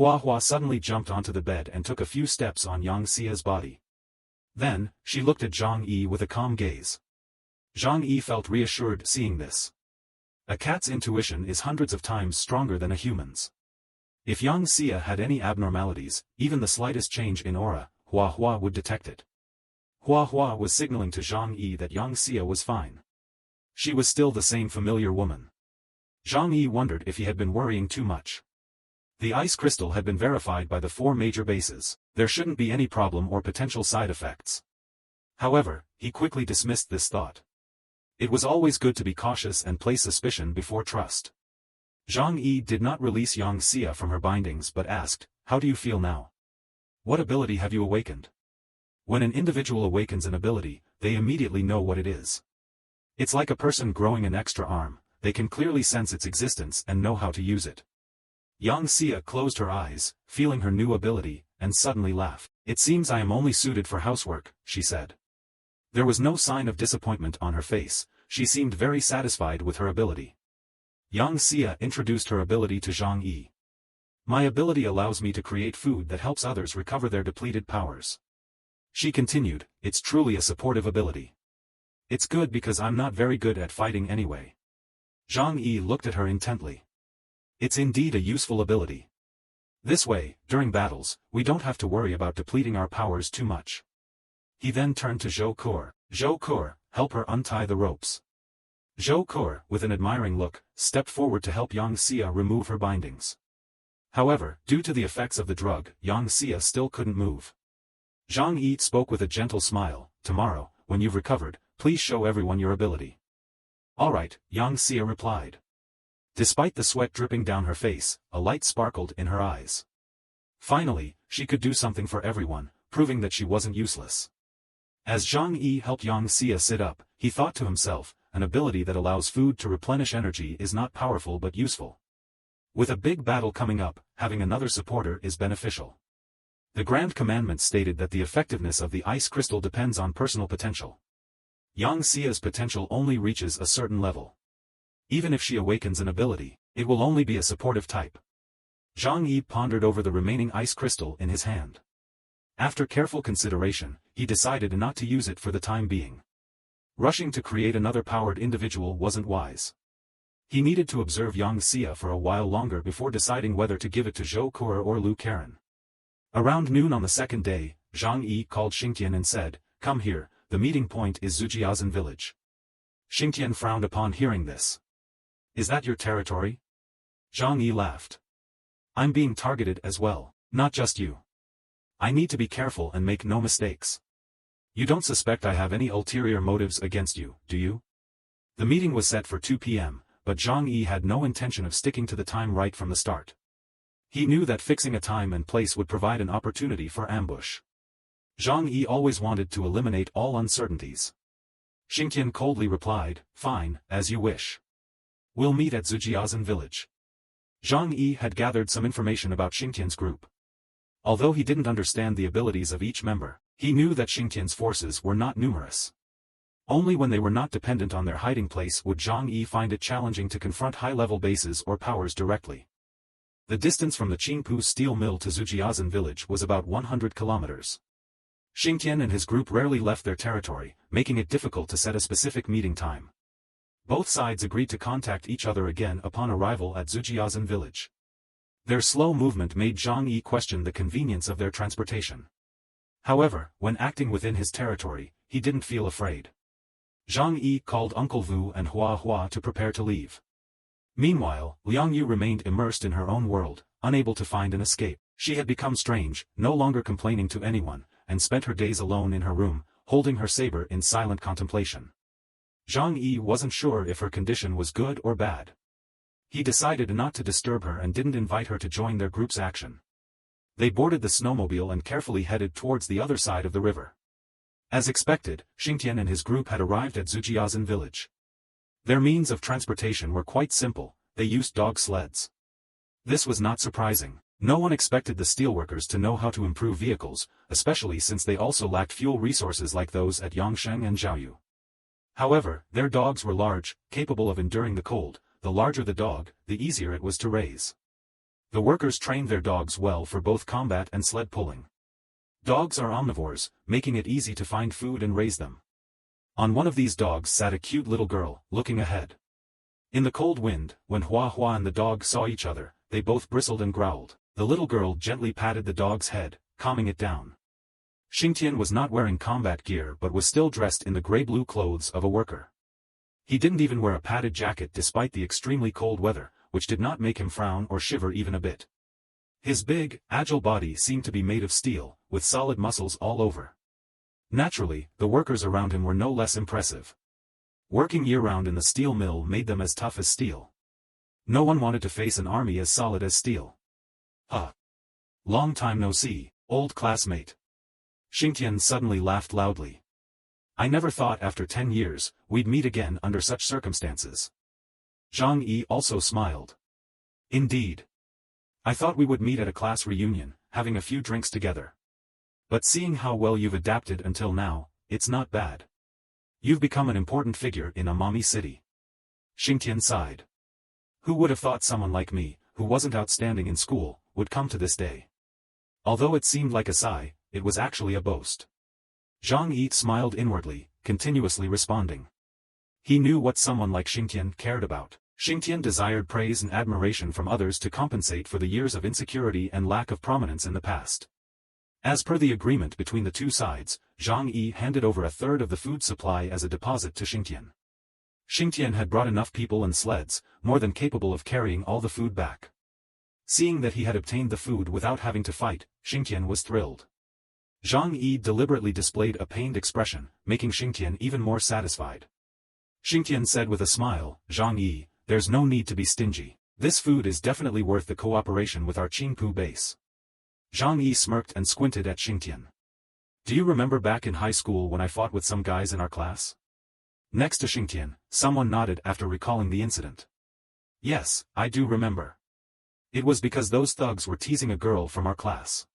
Hua Hua suddenly jumped onto the bed and took a few steps on Yang Xia's body. Then, she looked at Zhang Yi with a calm gaze. Zhang Yi felt reassured seeing this. A cat's intuition is hundreds of times stronger than a human's. If Yang Xia had any abnormalities, even the slightest change in aura, Hua Hua would detect it. Hua Hua was signaling to Zhang Yi that Yang Xia was fine. She was still the same familiar woman. Zhang Yi wondered if he had been worrying too much. The ice crystal had been verified by the 4 major bases. There shouldn't be any problem or potential side effects. However, he quickly dismissed this thought. It was always good to be cautious and place suspicion before trust. Zhang Yi did not release Yang Xia from her bindings but asked, "How do you feel now? What ability have you awakened?" When an individual awakens an ability, they immediately know what it is. It's like a person growing an extra arm, they can clearly sense its existence and know how to use it. Yang Xia closed her eyes, feeling her new ability, and suddenly laughed. "It seems I am only suited for housework," she said. There was no sign of disappointment on her face, she seemed very satisfied with her ability. Yang Xia introduced her ability to Zhang Yi. "My ability allows me to create food that helps others recover their depleted powers." She continued, "It's truly a supportive ability. It's good because I'm not very good at fighting anyway." Zhang Yi looked at her intently. "It's indeed a useful ability. This way, during battles, we don't have to worry about depleting our powers too much." He then turned to Zhou Kur. "Zhou Kur, help her untie the ropes." Zhou Kur, with an admiring look, stepped forward to help Yang Xia remove her bindings. However, due to the effects of the drug, Yang Xia still couldn't move. Zhang Yi spoke with a gentle smile, "Tomorrow, when you've recovered, please show everyone your ability." "All right," Yang Xia replied. Despite the sweat dripping down her face, a light sparkled in her eyes. Finally, she could do something for everyone, proving that she wasn't useless. As Zhang Yi helped Yang Xia sit up, he thought to himself, an ability that allows food to replenish energy is not powerful but useful. With a big battle coming up, having another supporter is beneficial. The Grand Commandment stated that the effectiveness of the ice crystal depends on personal potential. Yang Xia's potential only reaches a certain level. Even if she awakens an ability, it will only be a supportive type. Zhang Yi pondered over the remaining ice crystal in his hand. After careful consideration, he decided not to use it for the time being. Rushing to create another powered individual wasn't wise. He needed to observe Yang Xia for a while longer before deciding whether to give it to Zhou Kur or Lu Karen. Around noon on the second day, Zhang Yi called Xingtian and said, "Come here, the meeting point is Zujiazan village." Xingtian frowned upon hearing this. "Is that your territory?" Zhang Yi laughed. "I'm being targeted as well, not just you. I need to be careful and make no mistakes. You don't suspect I have any ulterior motives against you, do you?" The meeting was set for 2 p.m., but Zhang Yi had no intention of sticking to the time right from the start. He knew that fixing a time and place would provide an opportunity for ambush. Zhang Yi always wanted to eliminate all uncertainties. Xingtian coldly replied, "Fine, as you wish. We'll meet at Zujiazan village." Zhang Yi had gathered some information about Xingtian's group. Although he didn't understand the abilities of each member, he knew that Xingtian's forces were not numerous. Only when they were not dependent on their hiding place would Zhang Yi find it challenging to confront high-level bases or powers directly. The distance from the Qingpu steel mill to Zujiazan village was about 100 kilometers. Xingtian and his group rarely left their territory, making it difficult to set a specific meeting time. Both sides agreed to contact each other again upon arrival at Zujiazan village. Their slow movement made Zhang Yi question the convenience of their transportation. However, when acting within his territory, he didn't feel afraid. Zhang Yi called Uncle Vu and Hua Hua to prepare to leave. Meanwhile, Liang Yu remained immersed in her own world, unable to find an escape. She had become strange, no longer complaining to anyone, and spent her days alone in her room, holding her saber in silent contemplation. Zhang Yi wasn't sure if her condition was good or bad. He decided not to disturb her and didn't invite her to join their group's action. They boarded the snowmobile and carefully headed towards the other side of the river. As expected, Xingtian and his group had arrived at Zujiazan village. Their means of transportation were quite simple, they used dog sleds. This was not surprising. No one expected the steelworkers to know how to improve vehicles, especially since they also lacked fuel resources like those at Yangsheng and Zhaoyu. However, their dogs were large, capable of enduring the cold. The larger the dog, the easier it was to raise. The workers trained their dogs well for both combat and sled pulling. Dogs are omnivores, making it easy to find food and raise them. On one of these dogs sat a cute little girl, looking ahead. In the cold wind, when Hua Hua and the dog saw each other, they both bristled and growled. The little girl gently patted the dog's head, calming it down. Xingtian was not wearing combat gear but was still dressed in the gray-blue clothes of a worker. He didn't even wear a padded jacket despite the extremely cold weather, which did not make him frown or shiver even a bit. His big, agile body seemed to be made of steel, with solid muscles all over. Naturally, the workers around him were no less impressive. Working year-round in the steel mill made them as tough as steel. No one wanted to face an army as solid as steel. Huh. Long time no see, old classmate. Xingtian suddenly laughed loudly. I never thought after 10 years, we'd meet again under such circumstances. Zhang Yi also smiled. Indeed. I thought we would meet at a class reunion, having a few drinks together. But seeing how well you've adapted until now, it's not bad. You've become an important figure in Amami City. Xingtian sighed. Who would have thought someone like me, who wasn't outstanding in school, would come to this day? Although it seemed like a sigh, it was actually a boast. Zhang Yi smiled inwardly, continuously responding. He knew what someone like Xingtian cared about. Xingtian desired praise and admiration from others to compensate for the years of insecurity and lack of prominence in the past. As per the agreement between the two sides, Zhang Yi handed over a third of the food supply as a deposit to Xingtian. Xingtian had brought enough people and sleds, more than capable of carrying all the food back. Seeing that he had obtained the food without having to fight, Xingtian was thrilled. Zhang Yi deliberately displayed a pained expression, making Xingtian even more satisfied. Xingtian said with a smile, Zhang Yi, there's no need to be stingy. This food is definitely worth the cooperation with our Qingpu base. Zhang Yi smirked and squinted at Xingtian. Do you remember back in high school when I fought with some guys in our class? Next to Xingtian, someone nodded after recalling the incident. Yes, I do remember. It was because those thugs were teasing a girl from our class.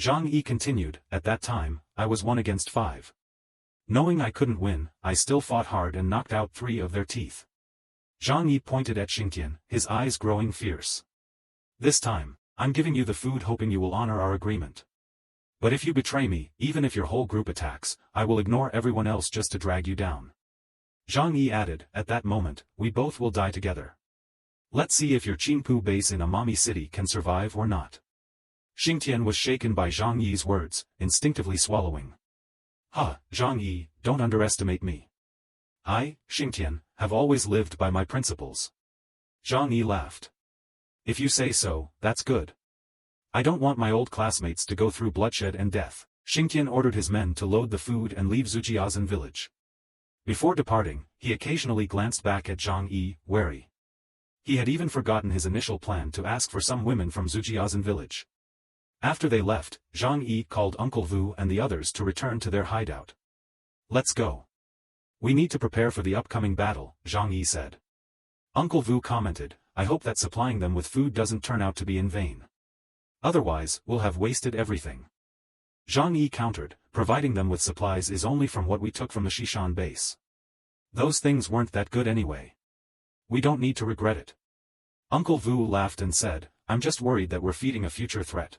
Zhang Yi continued, at that time, I was 1 against 5. Knowing I couldn't win, I still fought hard and knocked out 3 of their teeth. Zhang Yi pointed at Xingtian, his eyes growing fierce. This time, I'm giving you the food hoping you will honor our agreement. But if you betray me, even if your whole group attacks, I will ignore everyone else just to drag you down. Zhang Yi added, at that moment, we both will die together. Let's see if your Qingpu base in Amami City can survive or not. Xingtian was shaken by Zhang Yi's words, instinctively swallowing. Zhang Yi, don't underestimate me. I, Xingtian, have always lived by my principles. Zhang Yi laughed. If you say so, that's good. I don't want my old classmates to go through bloodshed and death. Xingtian ordered his men to load the food and leave Zujiazan village. Before departing, he occasionally glanced back at Zhang Yi, wary. He had even forgotten his initial plan to ask for some women from Zujiazan village. After they left, Zhang Yi called Uncle Vu and the others to return to their hideout. Let's go. We need to prepare for the upcoming battle, Zhang Yi said. Uncle Vu commented, I hope that supplying them with food doesn't turn out to be in vain. Otherwise, we'll have wasted everything. Zhang Yi countered, providing them with supplies is only from what we took from the Shishan base. Those things weren't that good anyway. We don't need to regret it. Uncle Vu laughed and said, I'm just worried that we're feeding a future threat.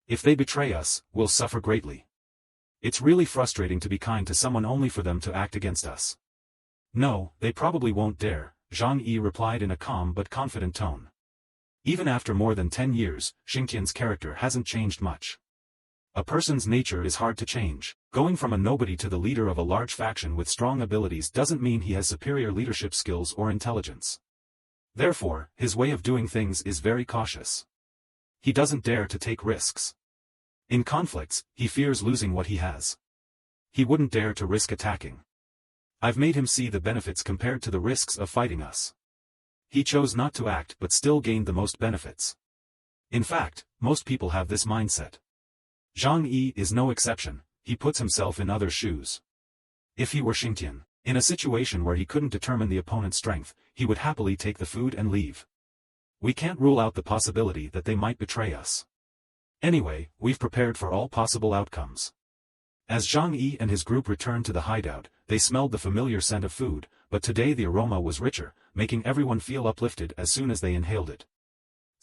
If they betray us, we'll suffer greatly. It's really frustrating to be kind to someone only for them to act against us. No, they probably won't dare, Zhang Yi replied in a calm but confident tone. Even after more than 10 years, Xingtian's character hasn't changed much. A person's nature is hard to change. Going from a nobody to the leader of a large faction with strong abilities doesn't mean he has superior leadership skills or intelligence. Therefore, his way of doing things is very cautious. He doesn't dare to take risks. In conflicts, he fears losing what he has. He wouldn't dare to risk attacking. I've made him see the benefits compared to the risks of fighting us. He chose not to act but still gained the most benefits. In fact, most people have this mindset. Zhang Yi is no exception, he puts himself in others' shoes. If he were Xingtian, in a situation where he couldn't determine the opponent's strength, he would happily take the food and leave. We can't rule out the possibility that they might betray us. Anyway, we've prepared for all possible outcomes. As Zhang Yi and his group returned to the hideout, they smelled the familiar scent of food, but today the aroma was richer, making everyone feel uplifted as soon as they inhaled it.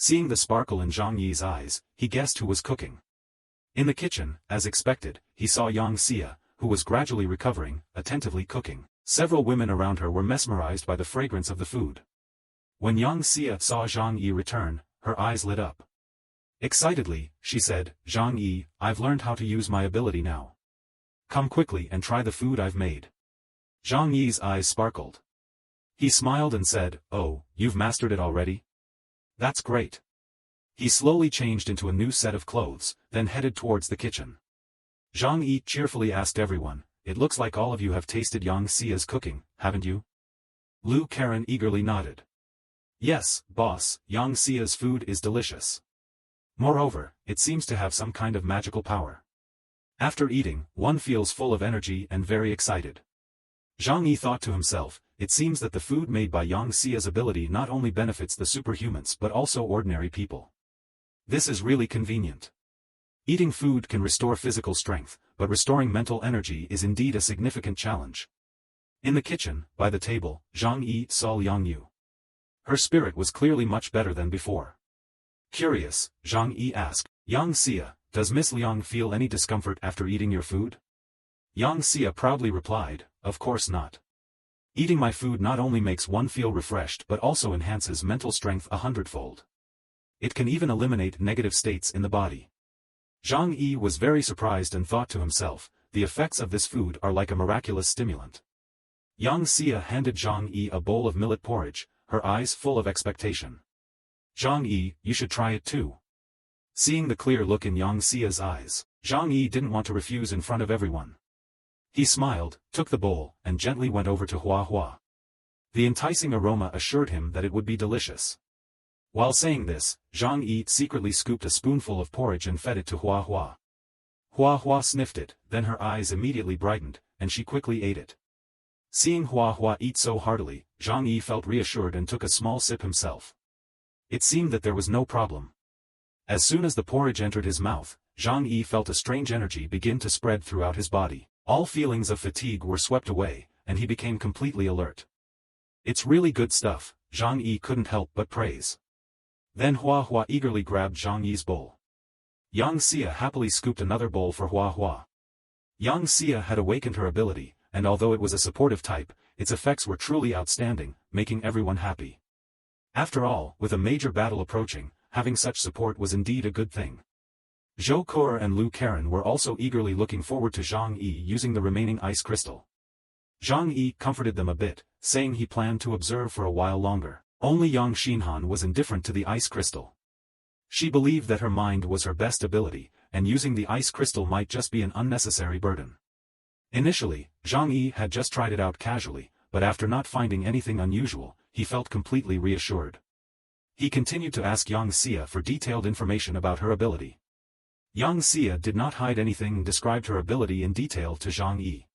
Seeing the sparkle in Zhang Yi's eyes, he guessed who was cooking. In the kitchen, as expected, he saw Yang Xia, who was gradually recovering, attentively cooking. Several women around her were mesmerized by the fragrance of the food. When Yang Xia saw Zhang Yi return, her eyes lit up. Excitedly, she said, "Zhang Yi, I've learned how to use my ability now. Come quickly and try the food I've made." Zhang Yi's eyes sparkled. He smiled and said, "Oh, you've mastered it already? That's great." He slowly changed into a new set of clothes, then headed towards the kitchen. Zhang Yi cheerfully asked everyone, "It looks like all of you have tasted Yang Xia's cooking, haven't you?" Lu Karen eagerly nodded. "Yes, boss, Yang Xia's food is delicious. Moreover, it seems to have some kind of magical power. After eating, one feels full of energy and very excited." Zhang Yi thought to himself, it seems that the food made by Yang Xia's ability not only benefits the superhumans but also ordinary people. This is really convenient. Eating food can restore physical strength, but restoring mental energy is indeed a significant challenge. In the kitchen, by the table, Zhang Yi saw Liang Yu. Her spirit was clearly much better than before. Curious, Zhang Yi asked, "Yang Xia, does Miss Liang feel any discomfort after eating your food?" Yang Xia proudly replied, "Of course not. Eating my food not only makes one feel refreshed but also enhances mental strength 100-fold. It can even eliminate negative states in the body." Zhang Yi was very surprised and thought to himself, the effects of this food are like a miraculous stimulant. Yang Xia handed Zhang Yi a bowl of millet porridge, her eyes full of expectation. "Zhang Yi, you should try it too." Seeing the clear look in Yang Xia's eyes, Zhang Yi didn't want to refuse in front of everyone. He smiled, took the bowl, and gently went over to Hua Hua. The enticing aroma assured him that it would be delicious. While saying this, Zhang Yi secretly scooped a spoonful of porridge and fed it to Hua Hua. Hua Hua sniffed it, then her eyes immediately brightened, and she quickly ate it. Seeing Hua Hua eat so heartily, Zhang Yi felt reassured and took a small sip himself. It seemed that there was no problem. As soon as the porridge entered his mouth, Zhang Yi felt a strange energy begin to spread throughout his body. All feelings of fatigue were swept away, and he became completely alert. "It's really good stuff," Zhang Yi couldn't help but praise. Then Hua Hua eagerly grabbed Zhang Yi's bowl. Yang Xia happily scooped another bowl for Hua Hua. Yang Xia had awakened her ability, and although it was a supportive type, its effects were truly outstanding, making everyone happy. After all, with a major battle approaching, having such support was indeed a good thing. Zhou Kuo and Lu Karen were also eagerly looking forward to Zhang Yi using the remaining ice crystal. Zhang Yi comforted them a bit, saying he planned to observe for a while longer. Only Yang Xinhan was indifferent to the ice crystal. She believed that her mind was her best ability, and using the ice crystal might just be an unnecessary burden. Initially, Zhang Yi had just tried it out casually, but after not finding anything unusual, he felt completely reassured. He continued to ask Yang Xia for detailed information about her ability. Yang Xia did not hide anything and described her ability in detail to Zhang Yi.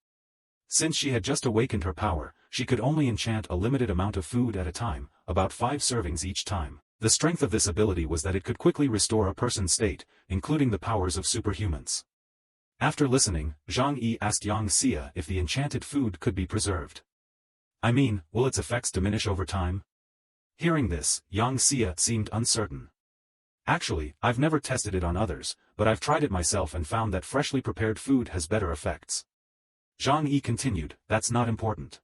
Since she had just awakened her power, she could only enchant a limited amount of food at a time, about 5 servings each time. The strength of this ability was that it could quickly restore a person's state, including the powers of superhumans. After listening, Zhang Yi asked Yang Xia if the enchanted food could be preserved. "I mean, will its effects diminish over time?" Hearing this, Yang Xia seemed uncertain. "Actually, I've never tested it on others, but I've tried it myself and found that freshly prepared food has better effects." Zhang Yi continued, "That's not important.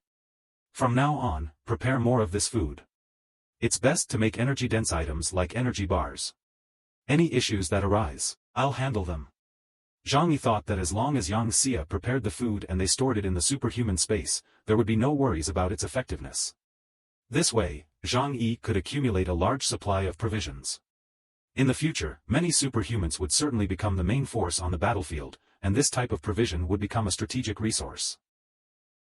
From now on, prepare more of this food. It's best to make energy-dense items like energy bars. Any issues that arise, I'll handle them." Zhang Yi thought that as long as Yang Xia prepared the food and they stored it in the superhuman space, there would be no worries about its effectiveness. This way, Zhang Yi could accumulate a large supply of provisions. In the future, many superhumans would certainly become the main force on the battlefield, and this type of provision would become a strategic resource.